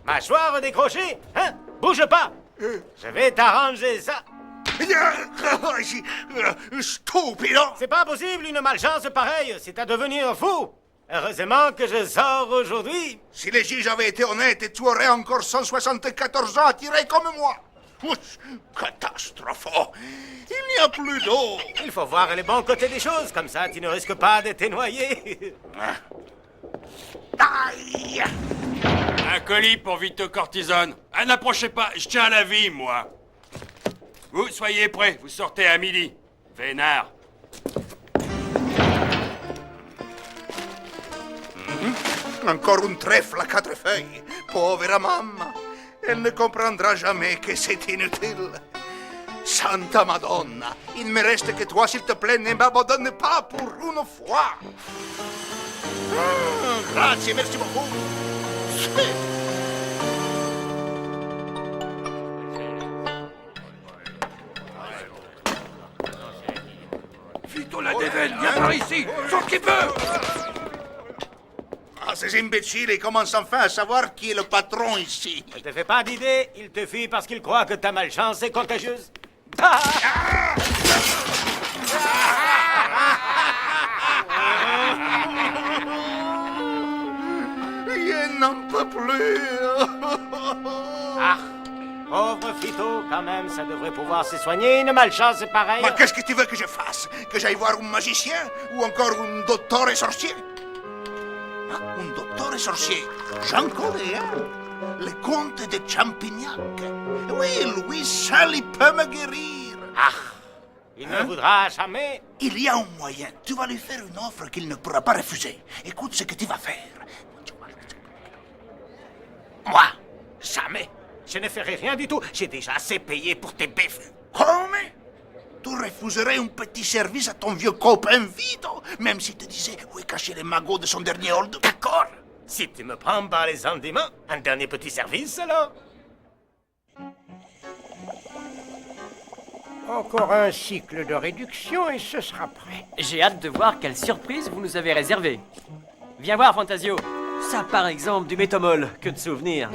Mâchoire décrochée, hein? Bouge pas! Je vais t'arranger ça. Stupido! C'est pas possible une malchance pareille, c'est à devenir fou. Heureusement que je sors aujourd'hui. Si les juges avaient été honnêtes, tu aurais encore 174 ans à tirer comme moi. Catastrophe! Il n'y a plus d'eau. Il faut voir les bons côtés des choses, comme ça tu ne risques pas de te noyer. Aïe! Un colis pour Vito Cortisone. Ah, n'approchez pas, je tiens à la vie, moi. Vous, soyez prêts, vous sortez à midi. Vénard. Encore un trèfle à 4 feuilles. Pauvre maman. Elle ne comprendra jamais que c'est inutile. Santa Madonna, il ne me reste que toi, s'il te plaît, ne m'abandonne pas pour une fois. Grazie, merci beaucoup. Vito la dévène, viens par ici, sauf qu'il peut. Ah, ces imbéciles, ils commencent enfin à savoir qui est le patron ici. Ne te fais pas d'idée, il te fuit parce qu'il croit que ta malchance est contagieuse. Je n'en peux plus. Ah, pauvre Vito, quand même, ça devrait pouvoir se soigner, une malchance pareille. Mais qu'est-ce que tu veux que je fasse? Que j'aille voir un magicien ou encore un docteur et sorcier? Ah, un docteur et sorcier, j'en connais un. Le comte de Champignac. Oui, lui seul, il peut me guérir. Ah, il ne voudra jamais. Il y a un moyen. Tu vas lui faire une offre qu'il ne pourra pas refuser. Écoute ce que tu vas faire. Moi, jamais. Je ne ferai rien du tout. J'ai déjà assez payé pour tes beffes. Comment? Tu refuserais un petit service à ton vieux copain Vito, même s'il te disait où est caché les magots de son dernier hold. D'accord. Si tu me prends par les sentiments, un dernier petit service alors. Encore un cycle de réduction et ce sera prêt. J'ai hâte de voir quelle surprise vous nous avez réservée. Viens voir, Fantasio. Ça, par exemple, du métomol. Que de souvenirs.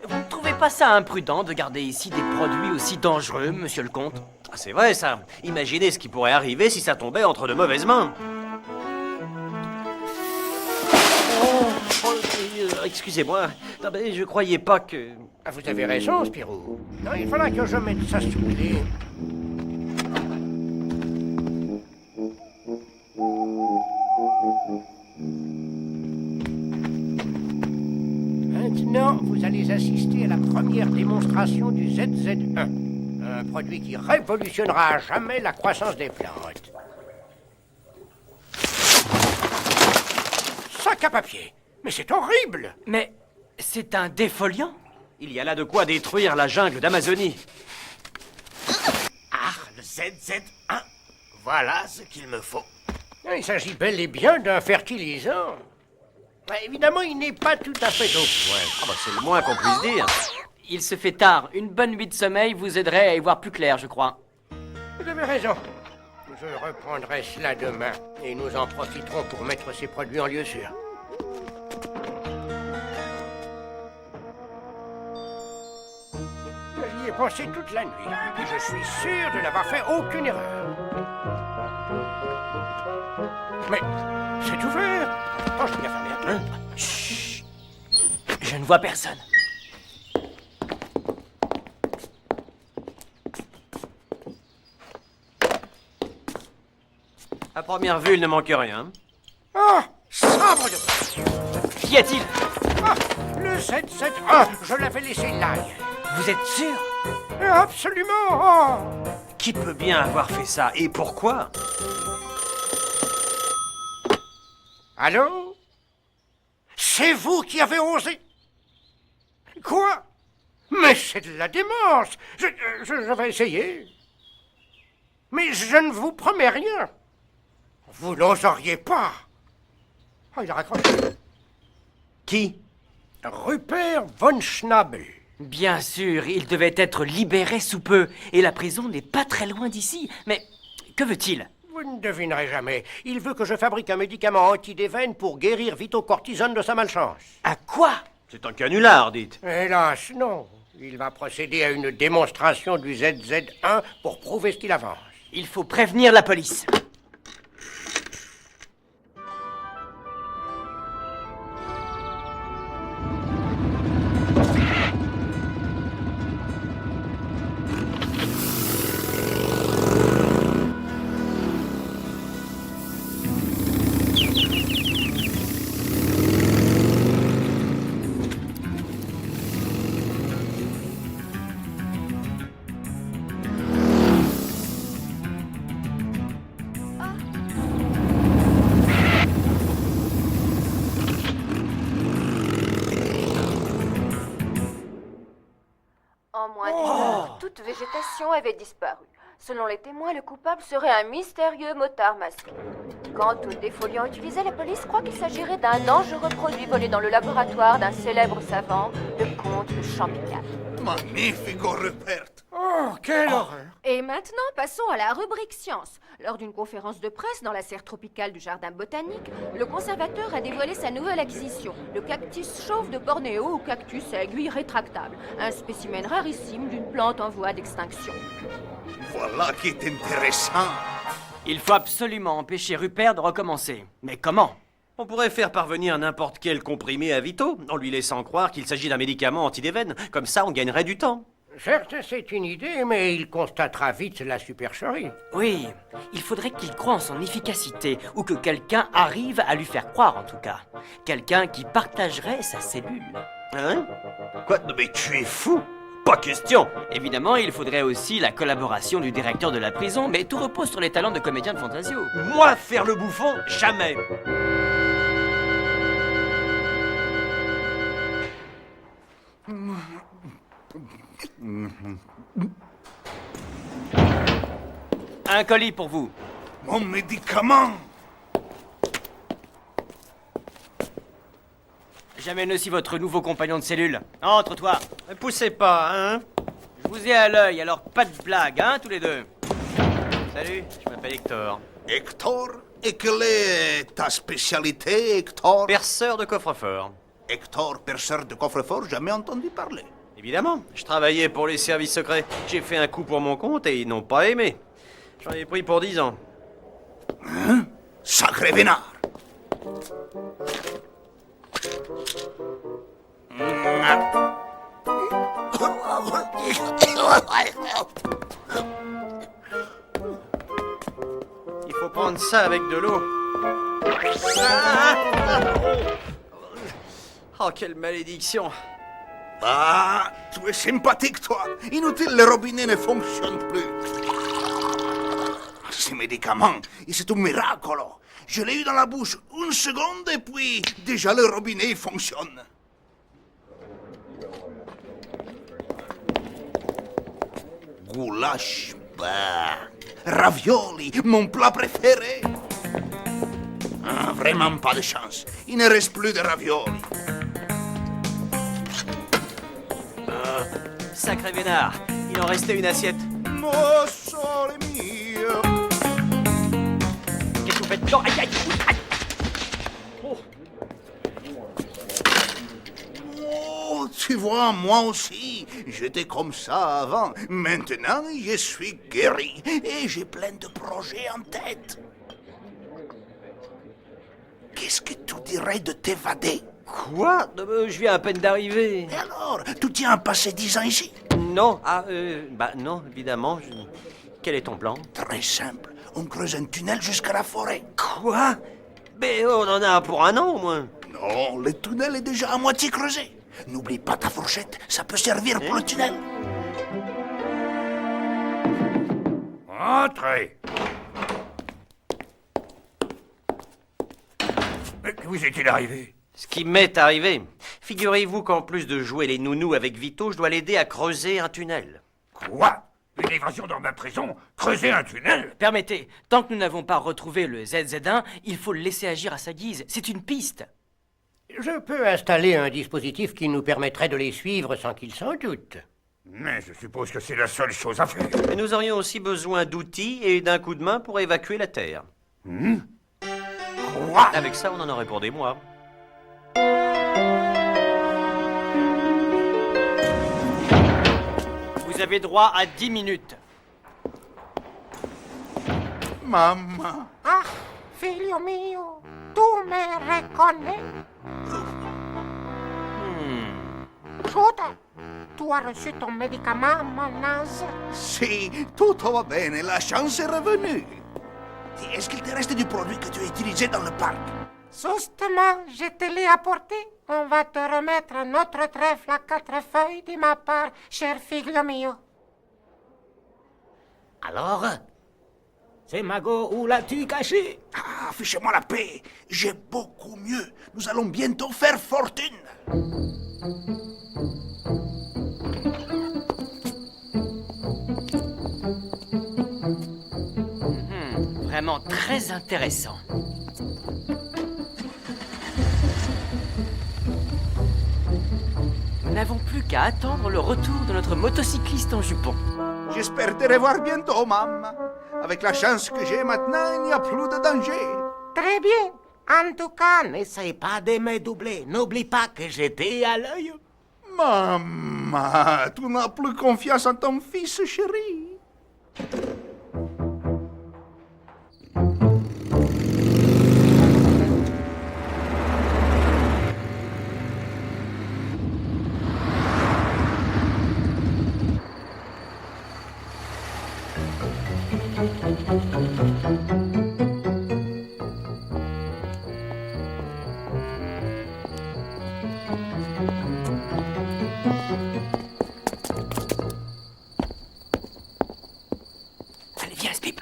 Vous ne trouvez pas ça imprudent de garder ici des produits aussi dangereux, monsieur le comte? C'est vrai, ça. Imaginez ce qui pourrait arriver si ça tombait entre de mauvaises mains. Excusez-moi. Non, mais je croyais pas que... Ah, vous avez raison, Spirou. Non, il faudra que je mette ça sous clé. Maintenant, vous allez assister à la première démonstration du ZZ1. Un produit qui révolutionnera à jamais la croissance des plantes. Sac à papier. Mais c'est horrible! Mais c'est un défoliant? Il y a là de quoi détruire la jungle d'Amazonie. Ah, le ZZ1. Voilà ce qu'il me faut. Il s'agit bel et bien d'un fertilisant. Évidemment, il n'est pas tout à fait au point. Ah bah c'est le moins qu'on puisse dire. Il se fait tard. Une bonne nuit de sommeil vous aiderait à y voir plus clair, je crois. Vous avez raison. Je reprendrai cela demain et nous en profiterons pour mettre ces produits en lieu sûr. J'y ai pensé toute la nuit et je suis sûr de n'avoir fait aucune erreur. Mais c'est ouvert. Oh, je bien fermé la porte. Chut. Je ne vois personne. À première vue, il ne manque rien. Ah, sabre de... Qu'y a-t-il? Ah, le 771, je l'avais laissé là. Vous êtes sûr? Absolument. Oh. Qui peut bien avoir fait ça et pourquoi? Allô? C'est vous qui avez osé? Quoi? Mais c'est de la démence. Je vais essayer. Mais je ne vous promets rien. Vous n'oseriez pas. Oh, il a raccroché. Qui? Rupert von Schnabel. Bien sûr, il devait être libéré sous peu. Et la prison n'est pas très loin d'ici. Mais que veut-il? Vous ne devinerez jamais. Il veut que je fabrique un médicament anti-déveine pour guérir Vito Cortisone de sa malchance. À quoi? C'est un canular, dites. Hélas, non. Il va procéder à une démonstration du ZZ1 pour prouver ce qu'il avance. Il faut prévenir la police. En moins d'une heure, toute végétation avait disparu. Selon les témoins, le coupable serait un mystérieux motard masqué. Quant aux défoliants utilisés, la police croit qu'il s'agirait d'un dangereux produit volé dans le laboratoire d'un célèbre savant, le comte de Champignac. Magnifico, Rupert. Oh, quelle horreur! Et maintenant, passons à la rubrique science. Lors d'une conférence de presse dans la serre tropicale du jardin botanique, le conservateur a dévoilé sa nouvelle acquisition, le cactus chauve de Bornéo ou cactus à aiguille rétractable, un spécimen rarissime d'une plante en voie d'extinction. Voilà qui est intéressant. Il faut absolument empêcher Rupert de recommencer. Mais comment? On pourrait faire parvenir n'importe quel comprimé à Vito, en lui laissant croire qu'il s'agit d'un médicament anti-déveine. Comme ça, on gagnerait du temps. Certes, c'est une idée, mais il constatera vite la supercherie. Oui, il faudrait qu'il croie en son efficacité, ou que quelqu'un arrive à lui faire croire en tout cas. Quelqu'un qui partagerait sa cellule. Hein? Quoi? Non, mais tu es fou! Pas question! Évidemment, il faudrait aussi la collaboration du directeur de la prison, mais tout repose sur les talents de comédien de Fantasio. Moi, faire le bouffon? Jamais! Un colis pour vous. Mon médicament. J'amène aussi votre nouveau compagnon de cellule. Entre, toi. Poussez pas, hein? Je vous ai à l'œil, alors pas de blague, hein, tous les deux. Salut, je m'appelle Hector. Hector? Et quelle est ta spécialité, Hector? Perceur de coffre-fort. Hector, perceur de coffre-fort, jamais entendu parler. Évidemment, je travaillais pour les services secrets. J'ai fait un coup pour mon compte et ils n'ont pas aimé. J'en ai pris pour 10 ans. Hein? Sacré vénard! Il faut prendre ça avec de l'eau. Oh, quelle malédiction! Ah, tu es sympathique, toi. Inutile, le robinet ne fonctionne plus. Ces médicaments, c'est un miracle. Je l'ai eu dans la bouche une seconde et puis déjà le robinet fonctionne. Goulash, bah, ravioli, mon plat préféré. Ah, vraiment pas de chance. Il ne reste plus de ravioli. Sacré vénard, il en restait une assiette. Mon sole mio. Qu'est-ce que vous faites? Non, aïe, aïe, aïe. Oh. Oh, tu vois, moi aussi, j'étais comme ça avant. Maintenant, je suis guéri et j'ai plein de projets en tête. Qu'est-ce que tu dirais de t'évader? Quoi? Je viens à peine d'arriver. Et alors, tu tiens à passer 10 ans ici? Non, non, évidemment. Quel est ton plan? Très simple. On creuse un tunnel jusqu'à la forêt. Quoi? Mais on en a pour 1 an au moins. Non, le tunnel est déjà à moitié creusé. N'oublie pas ta fourchette, ça peut servir pour le tunnel. Entrez. Mais que vous est-il arrivé? Ce qui m'est arrivé. Figurez-vous qu'en plus de jouer les nounous avec Vito, je dois l'aider à creuser un tunnel. Quoi? Une évasion dans ma prison? Creuser un tunnel? Permettez, tant que nous n'avons pas retrouvé le ZZ1, il faut le laisser agir à sa guise. C'est une piste. Je peux installer un dispositif qui nous permettrait de les suivre sans qu'ils s'en doutent. Mais je suppose que c'est la seule chose à faire. Mais nous aurions aussi besoin d'outils et d'un coup de main pour évacuer la Terre. Quoi? Avec ça, on en aurait pour des mois. Vous avez droit à 10 minutes. Mamma. Ah, figlio mio, tu me reconnais? Giuda, tu as reçu ton médicament, mon âge? Si, tutto va bene, la chance est revenue. Est-ce qu'il te reste du produit que tu as utilisé dans le parc? Justement, je te l'ai apporté. On va te remettre un autre trèfle à 4 feuilles de ma part, cher figlio mio. Alors, c'est Mago, où l'as-tu caché? Ah, fichez-moi la paix. J'ai beaucoup mieux. Nous allons bientôt faire fortune. Vraiment très intéressant. Nous n'avons plus qu'à attendre le retour de notre motocycliste en jupon. J'espère te revoir bientôt, maman. Avec la chance que j'ai maintenant, il n'y a plus de danger. Très bien. En tout cas, N'essaye pas de me doubler. N'oublie pas que j'étais à l'œil. Maman, tu n'as plus confiance en ton fils, chéri. Allez, viens, Spip.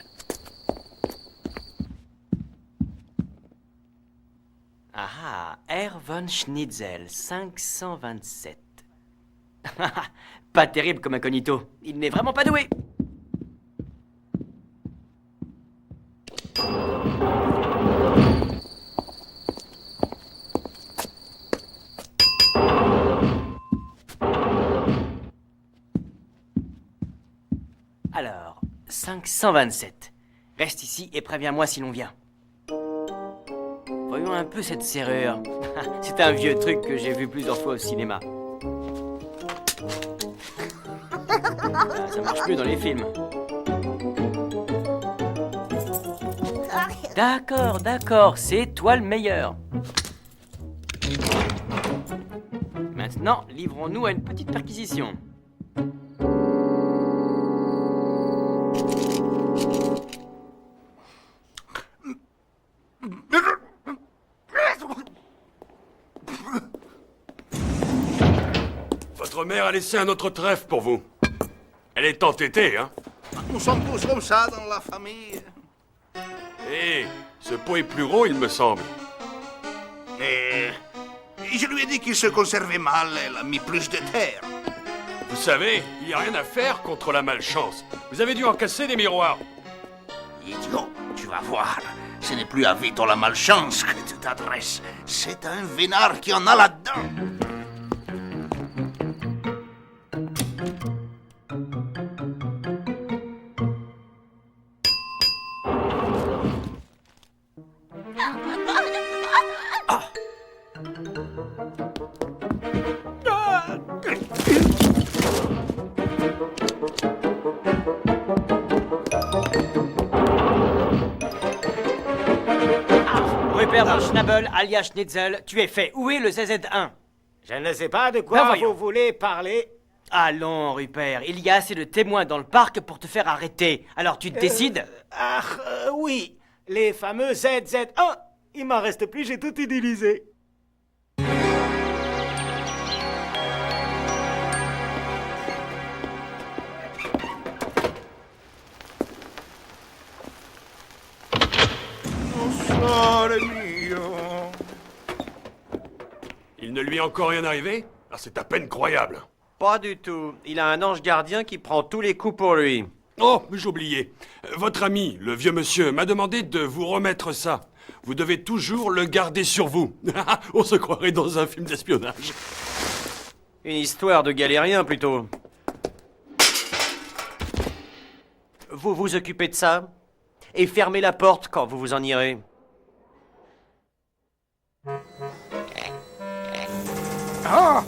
Ah, Herr von Schnitzel, 527. Pas terrible comme incognito. Il n'est vraiment pas doué. Alors, 527. Reste ici et préviens-moi si l'on vient. Voyons un peu cette serrure. C'est un vieux truc que j'ai vu plusieurs fois au cinéma. Ça marche plus dans les films. D'accord, d'accord, c'est toi le meilleur. Maintenant, livrons-nous à une petite perquisition. Votre mère a laissé un autre trèfle pour vous. Elle est entêtée, hein? Nous sommes tous comme ça dans la famille. Hé, ce pot est plus gros, il me semble. Et je lui ai dit qu'il se conservait mal. Elle a mis plus de terre. Vous savez, il n'y a rien à faire contre la malchance. Vous avez dû en casser des miroirs. Idiot, tu vas voir. Ce n'est plus à Vito la malchance que tu t'adresses. C'est un vénard qui en a là-dedans. Rupert von Schnabel, alias Schnitzel, tu es fait. Où est le ZZ1? Je ne sais pas de Ben quoi voyons. vous voulez parler. Allons, Rupert, il y a assez de témoins dans le parc pour te faire arrêter. Alors tu te décides? Oui, les fameux ZZ1. Il m'en reste plus, j'ai tout utilisé. Sore mio. Il ne lui est encore rien arrivé? Ah, c'est à peine croyable. Pas du tout. Il a un ange gardien qui prend tous les coups pour lui. Oh, mais j'oubliais. Votre ami, le vieux monsieur, m'a demandé de vous remettre ça. Vous devez toujours le garder sur vous. On se croirait dans un film d'espionnage. Une histoire de galérien, plutôt. Vous vous occupez de ça et fermez la porte quand vous vous en irez. Oh!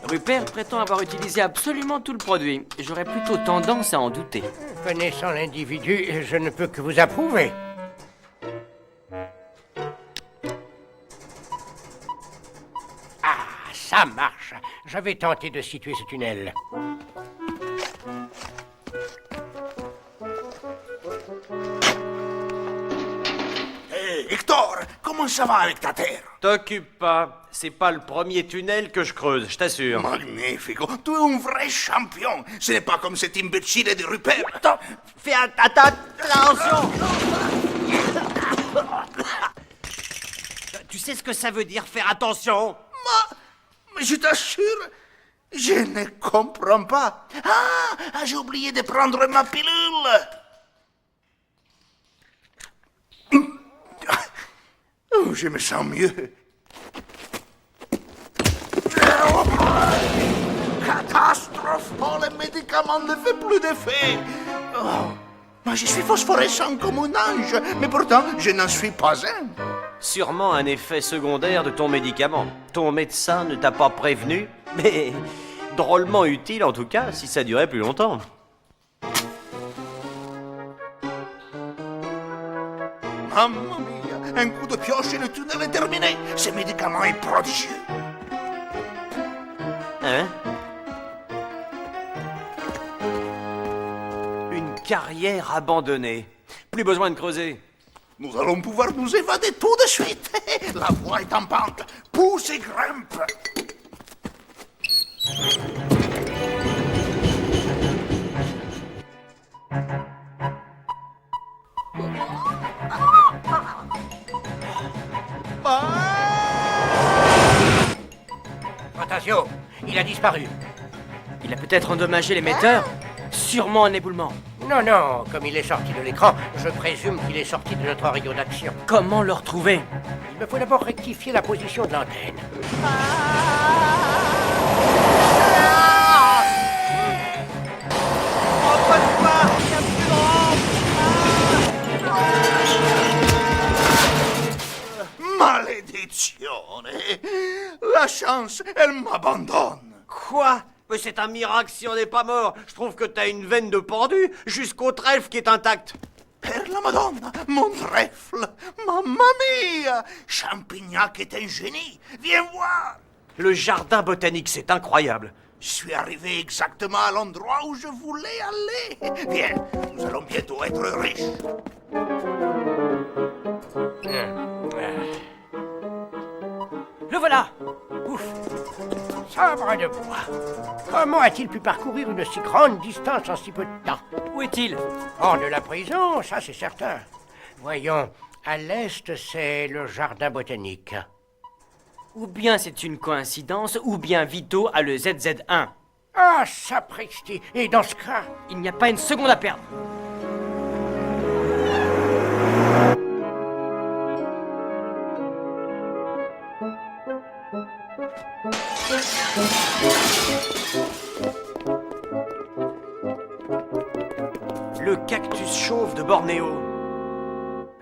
Rupert prétend avoir utilisé absolument tout le produit. J'aurais plutôt tendance à en douter. Connaissant l'individu, je ne peux que vous approuver. Ah, ça marche. Je vais tenter de situer ce tunnel. Hé, Hector, comment ça va avec ta terre? T'occupe pas. C'est pas le premier tunnel que je creuse, je t'assure. Magnifico, tu es un vrai champion. Ce n'est pas comme cet imbécile de Rupert. Attends, fais attention. Tu sais ce que ça veut dire, faire attention? Mais je t'assure, je ne comprends pas. Ah, j'ai oublié de prendre ma pilule. Oh, je me sens mieux. Catastrophe! Oh, le médicament ne fait plus d'effet. Oh, moi, je suis phosphorescent comme un ange, mais pourtant, je n'en suis pas un. Sûrement un effet secondaire de ton médicament. Ton médecin ne t'a pas prévenu, mais drôlement utile en tout cas, si ça durait plus longtemps. Mamma mia, un coup de pioche et le tunnel est terminé. Ce médicament est prodigieux. Hein? Une carrière abandonnée. Plus besoin de creuser. Nous allons pouvoir nous évader tout de suite. La voie est en pente. Pousse et grimpe. Fantasio, il a disparu. Il a peut-être endommagé l'émetteur. Sûrement un éboulement. Non, non, comme il est sorti de l'écran, je présume qu'il est sorti de notre rayon d'action. Comment le retrouver? Il me faut d'abord rectifier la position de l'antenne. Malédizione! La chance, elle m'abandonne. Quoi? Mais c'est un miracle si on n'est pas mort. Je trouve que t'as une veine de pendu jusqu'au trèfle qui est intact. Per la Madonna, mon trèfle! Mamma mia! Champignac est un génie! Viens voir! Le jardin botanique, c'est incroyable. Je suis arrivé exactement à l'endroit où je voulais aller. Viens, nous allons bientôt être riches. Le voilà! Ouf! Sabre de bois! Comment a-t-il pu parcourir une si grande distance en si peu de temps? Où est-il? Hors de la prison, ça c'est certain. Voyons, à l'est, c'est le jardin botanique. Ou bien c'est une coïncidence, ou bien Vito a le ZZ1. Ah, sapristi! Et dans ce cas... Il n'y a pas une seconde à perdre. Le cactus chauve de Bornéo.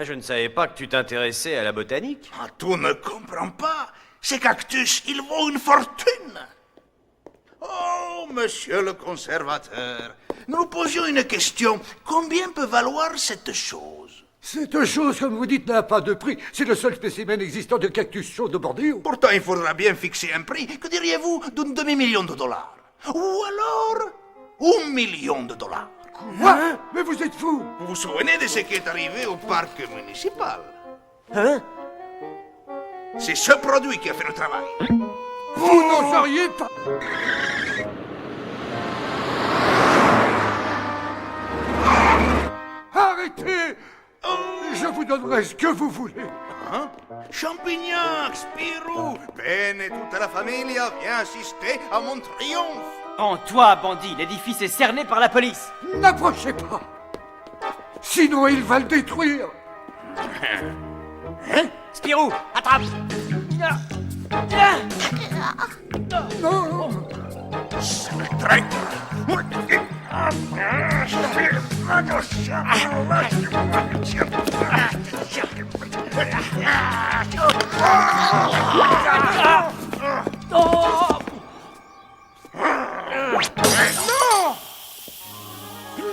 Je ne savais pas que tu t'intéressais à la botanique. Ah, tu ne comprends pas? Ces cactus, ils vaut une fortune. Oh, monsieur le conservateur, nous posions une question. Combien peut valoir cette chose? Cette chose, comme vous dites, n'a pas de prix. C'est le seul spécimen existant de cactus chaud de Bornéo. Pourtant, il faudra bien fixer un prix. Que diriez-vous d'un demi-million de dollars? Ou alors, $1 million? Quoi? Mais vous êtes fou! Vous vous souvenez de ce qui est arrivé au parc municipal? Hein? C'est ce produit qui a fait le travail. Vous n'oseriez pas... Arrêtez! Je vous donnerai ce que vous voulez. Hein? Champignac, Spirou, Ben et toute la famille vient assister à mon triomphe. En toi, bandit, l'édifice est cerné par la police. N'approchez pas! Sinon, il va le détruire! Spirou, attrape!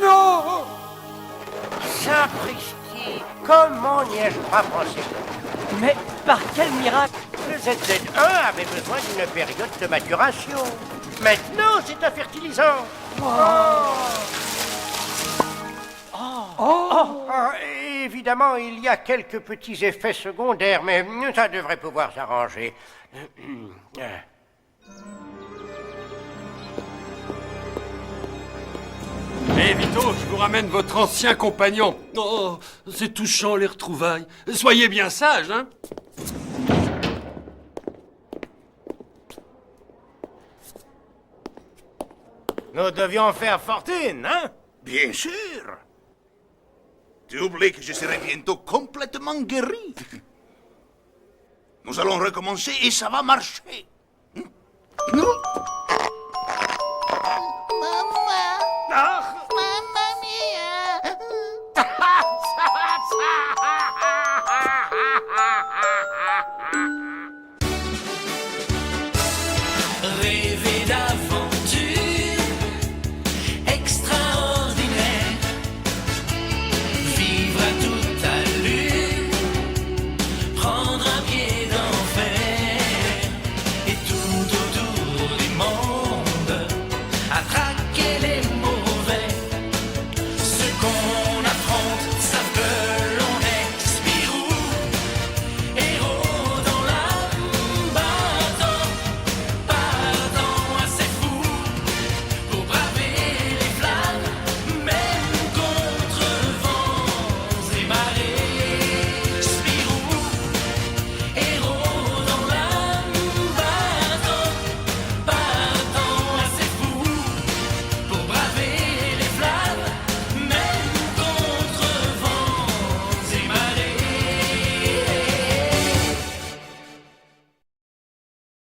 Non! Sapristi, comment n'y ai-je pas pensé? Mais par quel miracle? Le ZZ1 avait besoin d'une période de maturation. Maintenant, c'est un fertilisant. Évidemment, il y a quelques petits effets secondaires, mais ça devrait pouvoir s'arranger. Eh Vito, je vous ramène votre ancien compagnon. Oh, c'est touchant les retrouvailles. Soyez bien sage, hein. Nous devions faire fortune, hein? Bien sûr. Tu oublies que je serai bientôt complètement guéri. Nous allons recommencer et ça va marcher. Non.